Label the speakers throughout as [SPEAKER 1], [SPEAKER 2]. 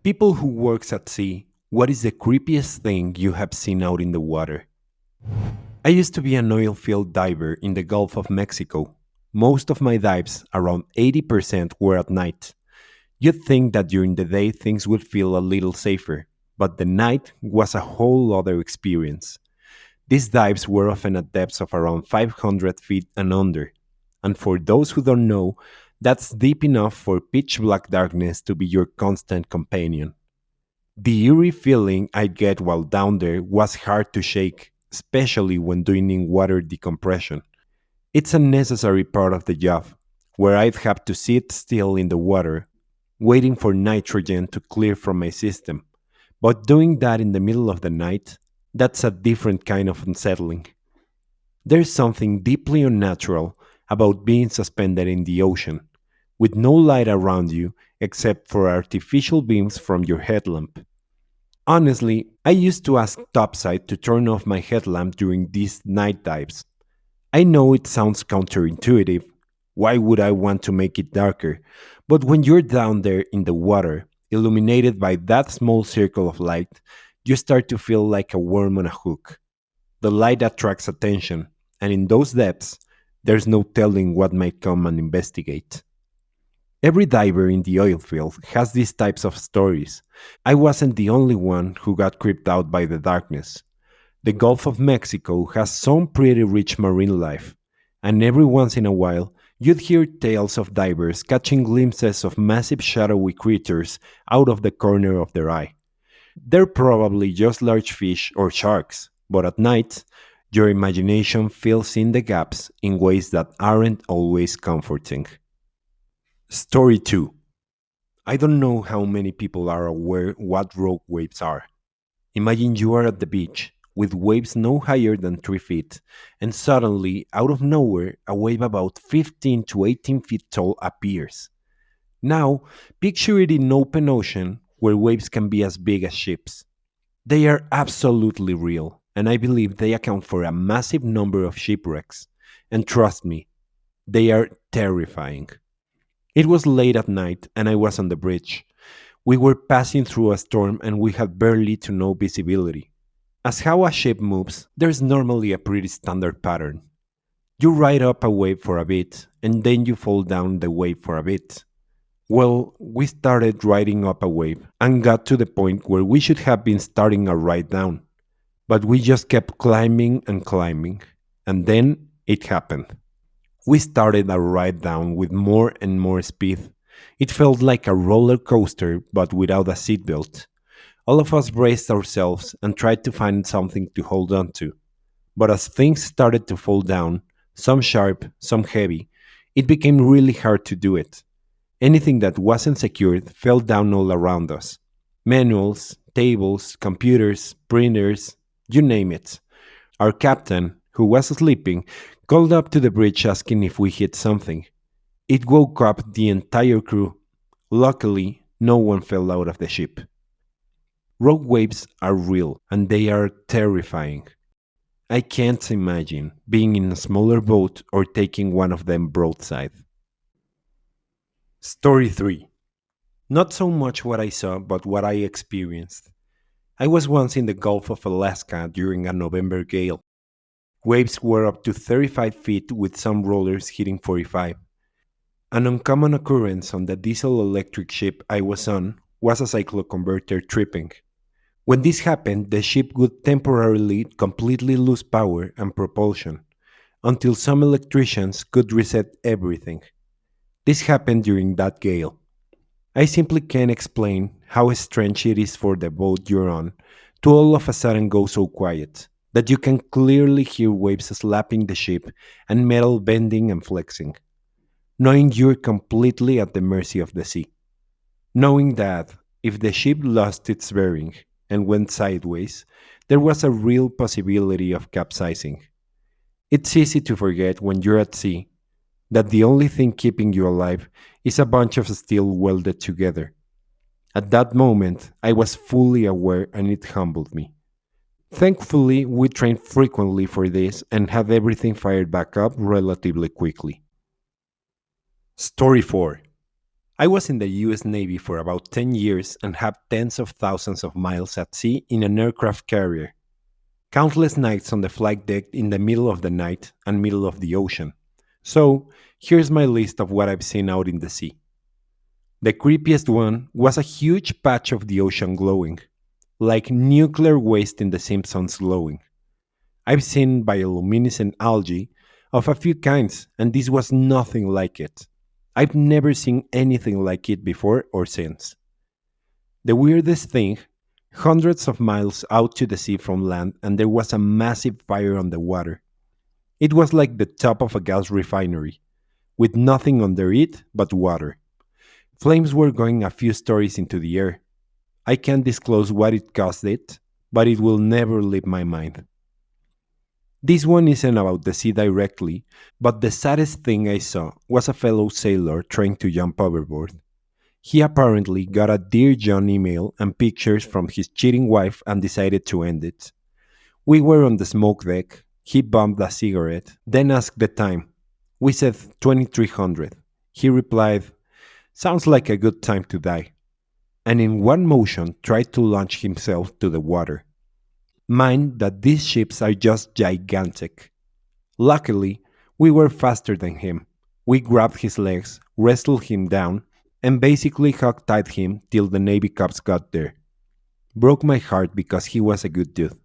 [SPEAKER 1] People who works at sea, what is the creepiest thing you have seen out in the water? I used to be an oil field diver in the Gulf of Mexico. Most of my dives, around 80%, were at night. You'd think that during the day things would feel a little safer, but the night was a whole other experience. These dives were often at depths of around 500 feet and under. And for those who don't know, that's deep enough for pitch black darkness to be your constant companion. The eerie feeling I get while down there was hard to shake, especially when doing water decompression. It's a necessary part of the job, where I'd have to sit still in the water, waiting for nitrogen to clear from my system. But doing that in the middle of the night, that's a different kind of unsettling. There's something deeply unnatural about being suspended in the ocean, with no light around you except for artificial beams from your headlamp. Honestly, I used to ask Topside to turn off my headlamp during these night dives. I know it sounds counterintuitive. Why would I want to make it darker? But when you're down there in the water, illuminated by that small circle of light, you start to feel like a worm on a hook. The light attracts attention, and in those depths, there's no telling what might come and investigate. Every diver in the oil field has these types of stories. I wasn't the only one who got creeped out by the darkness. The Gulf of Mexico has some pretty rich marine life, and every once in a while, you'd hear tales of divers catching glimpses of massive shadowy creatures out of the corner of their eye. They're probably just large fish or sharks, but at night, your imagination fills in the gaps in ways that aren't always comforting. Story 2. I don't know how many people are aware what rogue waves are. Imagine you are at the beach, with waves no higher than 3 feet, and suddenly, out of nowhere, a wave about 15 to 18 feet tall appears. Now, picture it in open ocean where waves can be as big as ships. They are absolutely real, and I believe they account for a massive number of shipwrecks. And trust me, they are terrifying. It was late at night, and I was on the bridge. We were passing through a storm and we had barely to no visibility. As how a ship moves, there's normally a pretty standard pattern. You ride up a wave for a bit, and then you fall down the wave for a bit. Well, we started riding up a wave and got to the point where we should have been starting a ride down. But we just kept climbing and climbing, and then it happened. We started our ride down with more and more speed. It felt like a roller coaster, but without a seatbelt. All of us braced ourselves and tried to find something to hold on to. But as things started to fall down, some sharp, some heavy, it became really hard to do it. Anything that wasn't secured fell down all around us. Manuals, tables, computers, printers, you name it. Our captain, who was sleeping, called up to the bridge asking if we hit something. It woke up the entire crew. Luckily, no one fell out of the ship. Rogue waves are real and they are terrifying. I can't imagine being in a smaller boat or taking one of them broadside. Story 3. Not so much what I saw, but what I experienced. I was once in the Gulf of Alaska during a November gale. Waves were up to 35 feet with some rollers hitting 45. An uncommon occurrence on the diesel electric ship I was on was a cycloconverter tripping. When this happened, the ship would temporarily completely lose power and propulsion, until some electricians could reset everything. This happened during that gale. I simply can't explain how strange it is for the boat you're on to all of a sudden go so quiet that you can clearly hear waves slapping the ship and metal bending and flexing, knowing you're completely at the mercy of the sea. Knowing that if the ship lost its bearing and went sideways, there was a real possibility of capsizing. It's easy to forget when you're at sea that the only thing keeping you alive is a bunch of steel welded together. At that moment, I was fully aware and it humbled me. Thankfully, we trained frequently for this and had everything fired back up relatively quickly. Story 4. I was in the US Navy for about 10 years and have tens of thousands of miles at sea in an aircraft carrier. Countless nights on the flight deck in the middle of the night and middle of the ocean. So, here's my list of what I've seen out in the sea. The creepiest one was a huge patch of the ocean glowing, like nuclear waste in The Simpsons glowing. I've seen bioluminescent algae of a few kinds, and this was nothing like it. I've never seen anything like it before or since. The weirdest thing, hundreds of miles out to the sea from land, and there was a massive fire on the water. It was like the top of a gas refinery, with nothing under it but water. Flames were going a few stories into the air. I can't disclose what it caused it, but it will never leave my mind. This one isn't about the sea directly, but the saddest thing I saw was a fellow sailor trying to jump overboard. He apparently got a Dear John email and pictures from his cheating wife and decided to end it. We were on the smoke deck. He bummed a cigarette, then asked the time. We said 2300. He replied, "Sounds like a good time to die," and in one motion tried to launch himself to the water. Mind that these ships are just gigantic. Luckily, we were faster than him. We grabbed his legs, wrestled him down, and basically hog-tied him till the Navy cops got there. Broke my heart because he was a good dude.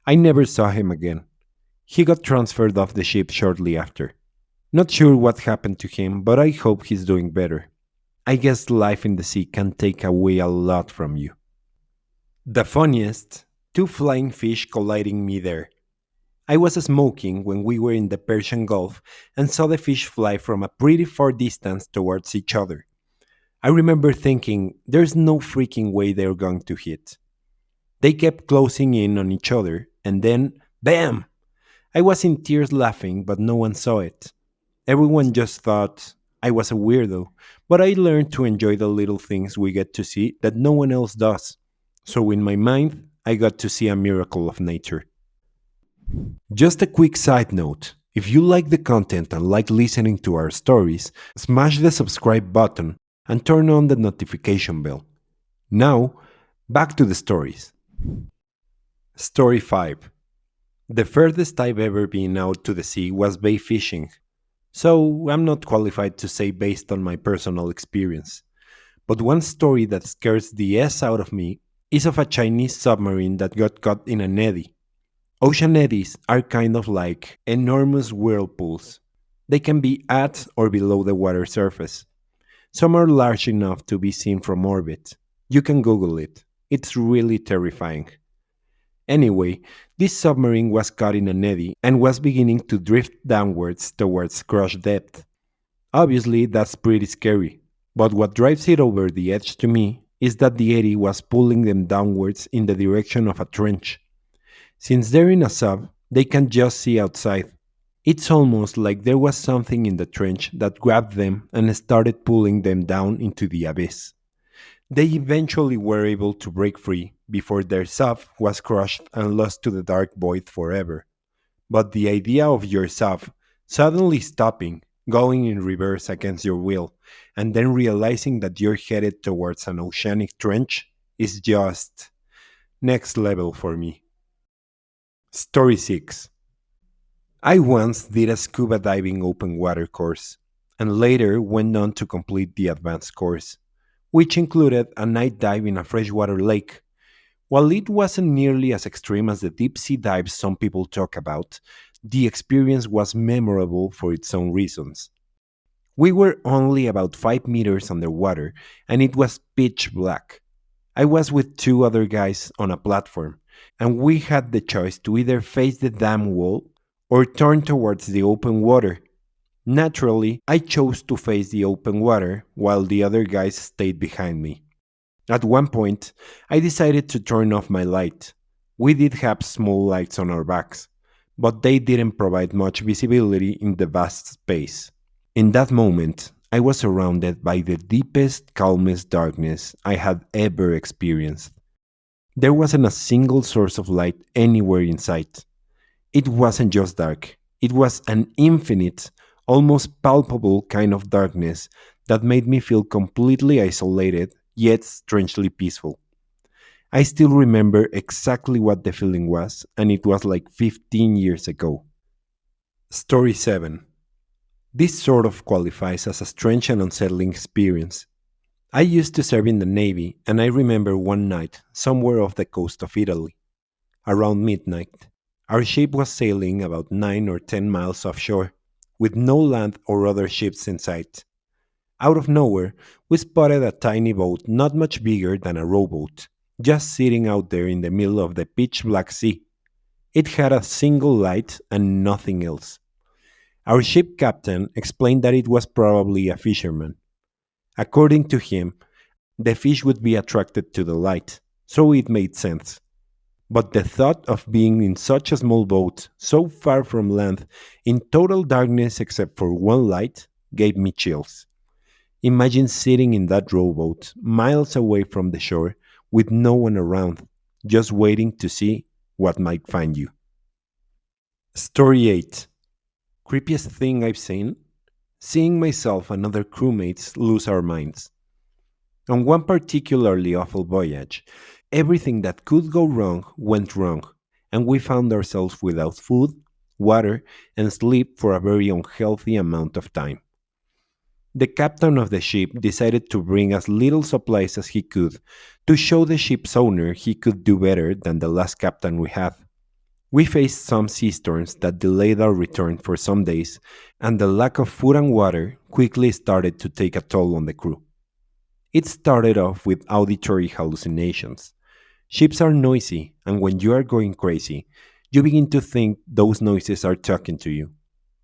[SPEAKER 1] I never saw him again. He got transferred off the ship shortly after. Not sure what happened to him, but I hope he's doing better. I guess life in the sea can take away a lot from you. The funniest, two flying fish colliding midair. I was smoking when we were in the Persian Gulf and saw the fish fly from a pretty far distance towards each other. I remember thinking, there's no freaking way they're going to hit. They kept closing in on each other, and then, BAM! I was in tears laughing, but no one saw it. Everyone just thought I was a weirdo, but I learned to enjoy the little things we get to see that no one else does. So in my mind, I got to see a miracle of nature. Just a quick side note. If you like the content and like listening to our stories, smash the subscribe button and turn on the notification bell. Now, back to the stories. Story 5. The furthest I've ever been out to the sea was bay fishing, so I'm not qualified to say based on my personal experience. But one story that scares the S out of me is of a Chinese submarine that got caught in an eddy. Ocean eddies are kind of like enormous whirlpools. They can be at or below the water surface. Some are large enough to be seen from orbit. You can Google it. It's really terrifying. Anyway, this submarine was caught in an eddy and was beginning to drift downwards towards crush depth. Obviously, that's pretty scary. But what drives it over the edge to me is that the eddy was pulling them downwards in the direction of a trench. Since they're in a sub, they can just see outside. It's almost like there was something in the trench that grabbed them and started pulling them down into the abyss. They eventually were able to break free before their sub was crushed and lost to the dark void forever. But the idea of your sub suddenly stopping, going in reverse against your will, and then realizing that you're headed towards an oceanic trench is just next level for me. Story 6. I once did a scuba diving open water course, and later went on to complete the advanced course, which included a night dive in a freshwater lake. While it wasn't nearly as extreme as the deep sea dives some people talk about, the experience was memorable for its own reasons. We were only about 5 meters underwater, and it was pitch black. I was with two other guys on a platform, and we had the choice to either face the dam wall or turn towards the open water. Naturally, I chose to face the open water while the other guys stayed behind me. At one point, I decided to turn off my light. We did have small lights on our backs, but they didn't provide much visibility in the vast space. In that moment, I was surrounded by the deepest, calmest darkness I had ever experienced. There wasn't a single source of light anywhere in sight. It wasn't just dark, it was an infinite, almost palpable kind of darkness that made me feel completely isolated, yet strangely peaceful. I still remember exactly what the feeling was, and it was like 15 years ago. Story 7. This sort of qualifies as a strange and unsettling experience. I used to serve in the Navy, and I remember one night, somewhere off the coast of Italy, around midnight. Our ship was sailing about 9 or 10 miles offshore, with no land or other ships in sight. Out of nowhere, we spotted a tiny boat not much bigger than a rowboat, just sitting out there in the middle of the pitch black sea. It had a single light and nothing else. Our ship captain explained that it was probably a fisherman. According to him, the fish would be attracted to the light, so it made sense. But the thought of being in such a small boat, so far from land, in total darkness except for one light, gave me chills. Imagine sitting in that rowboat, miles away from the shore, with no one around, just waiting to see what might find you. Story 8. Creepiest thing I've seen? Seeing myself and other crewmates lose our minds. On one particularly awful voyage, everything that could go wrong went wrong, and we found ourselves without food, water, and sleep for a very unhealthy amount of time. The captain of the ship decided to bring as little supplies as he could to show the ship's owner he could do better than the last captain we had. We faced some sea storms that delayed our return for some days, and the lack of food and water quickly started to take a toll on the crew. It started off with auditory hallucinations. Ships are noisy, and when you are going crazy, you begin to think those noises are talking to you.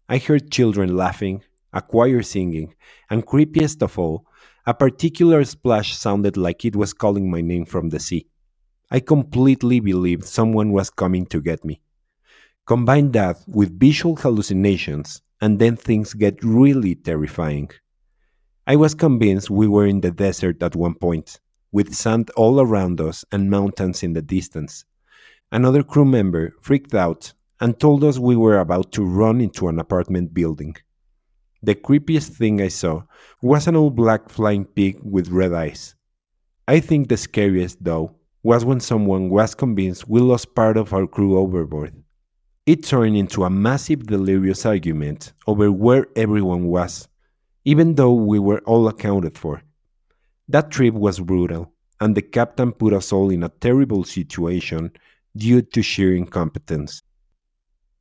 [SPEAKER 1] I heard children laughing, a choir singing, and creepiest of all, a particular splash sounded like it was calling my name from the sea. I completely believed someone was coming to get me. Combine that with visual hallucinations, and then things get really terrifying. I was convinced we were in the desert at one point, with sand all around us and mountains in the distance. Another crew member freaked out and told us we were about to run into an apartment building. The creepiest thing I saw was an old black flying pig with red eyes. I think the scariest, though, was when someone was convinced we lost part of our crew overboard. It turned into a massive delirious argument over where everyone was, even though we were all accounted for. That trip was brutal, and the captain put us all in a terrible situation due to sheer incompetence.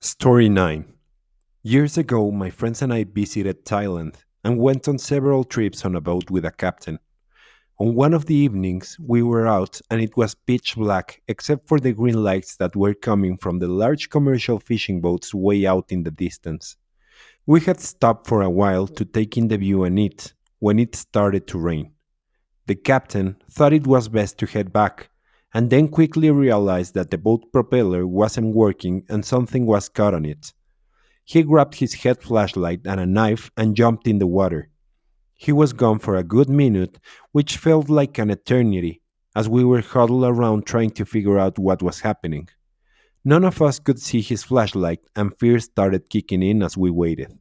[SPEAKER 1] Story 9. Years ago, my friends and I visited Thailand and went on several trips on a boat with a captain. On one of the evenings, we were out and it was pitch black except for the green lights that were coming from the large commercial fishing boats way out in the distance. We had stopped for a while to take in the view and eat when it started to rain. The captain thought it was best to head back, and then quickly realized that the boat propeller wasn't working and something was caught on it. He grabbed his head flashlight and a knife and jumped in the water. He was gone for a good minute, which felt like an eternity, as we were huddled around trying to figure out what was happening. None of us could see his flashlight, and fear started kicking in as we waited.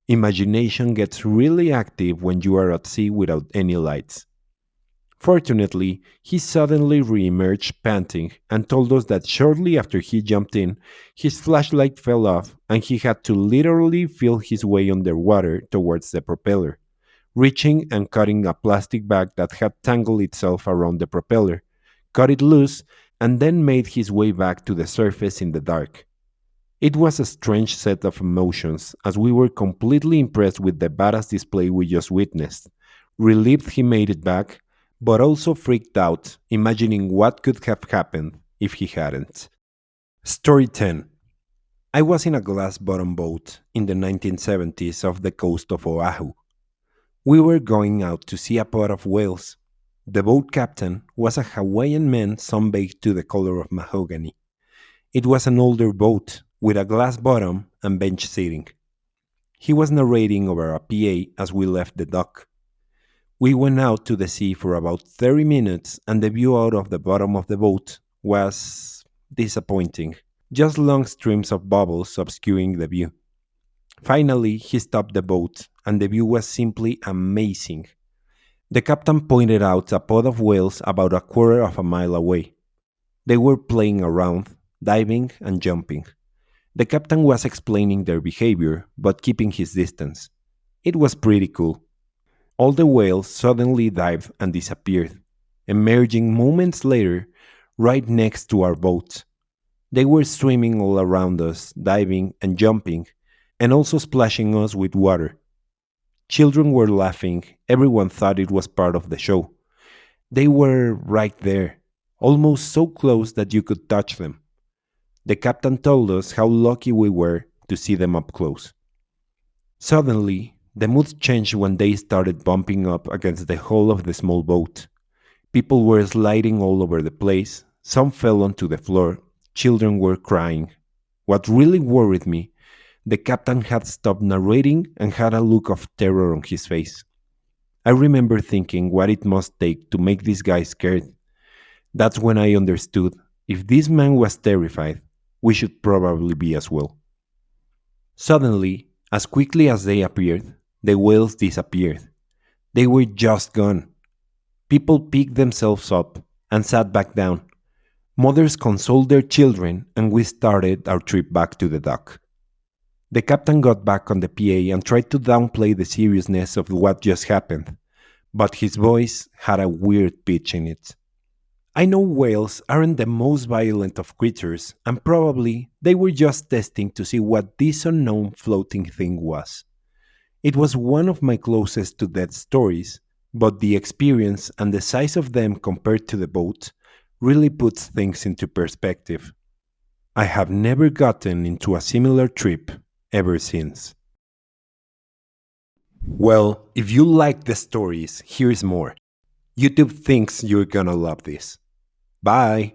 [SPEAKER 1] Imagination gets really active when you are at sea without any lights. Fortunately, he suddenly re-emerged panting and told us that shortly after he jumped in, his flashlight fell off and he had to literally feel his way underwater towards the propeller, reaching and cutting a plastic bag that had tangled itself around the propeller, cut it loose, and then made his way back to the surface in the dark. It was a strange set of emotions, as we were completely impressed with the badass display we just witnessed, relieved he made it back, but also freaked out, imagining what could have happened if he hadn't. Story 10. I was in a glass bottom boat in the 1970s off the coast of Oahu. We were going out to see a pod of whales. The boat captain was a Hawaiian man sunbaked to the color of mahogany. It was an older boat with a glass bottom and bench seating. He was narrating over a PA as we left the dock. We went out to the sea for about 30 minutes and the view out of the bottom of the boat was disappointing. Just long streams of bubbles obscuring the view. Finally, he stopped the boat, and the view was simply amazing. The captain pointed out a pod of whales about a quarter of a mile away. They were playing around, diving and jumping. The captain was explaining their behavior, but keeping his distance. It was pretty cool. All the whales suddenly dived and disappeared, emerging moments later right next to our boat. They were swimming all around us, diving and jumping, and also splashing us with water. Children were laughing, everyone thought it was part of the show. They were right there, almost so close that you could touch them. The captain told us how lucky we were to see them up close. Suddenly, the mood changed when they started bumping up against the hull of the small boat. People were sliding all over the place, some fell onto the floor, children were crying. What really worried me, the captain had stopped narrating and had a look of terror on his face. I remember thinking what it must take to make this guy scared. That's when I understood if this man was terrified, we should probably be as well. Suddenly, as quickly as they appeared, the whales disappeared. They were just gone. People picked themselves up and sat back down. Mothers consoled their children, and we started our trip back to the dock. The captain got back on the PA and tried to downplay the seriousness of what just happened, but his voice had a weird pitch in it. I know whales aren't the most violent of creatures, and probably they were just testing to see what this unknown floating thing was. It was one of my closest to death stories, but the experience and the size of them compared to the boat really puts things into perspective. I have never gotten into a similar trip ever since. Well, if you like the stories, here's more. YouTube thinks you're gonna love this. Bye!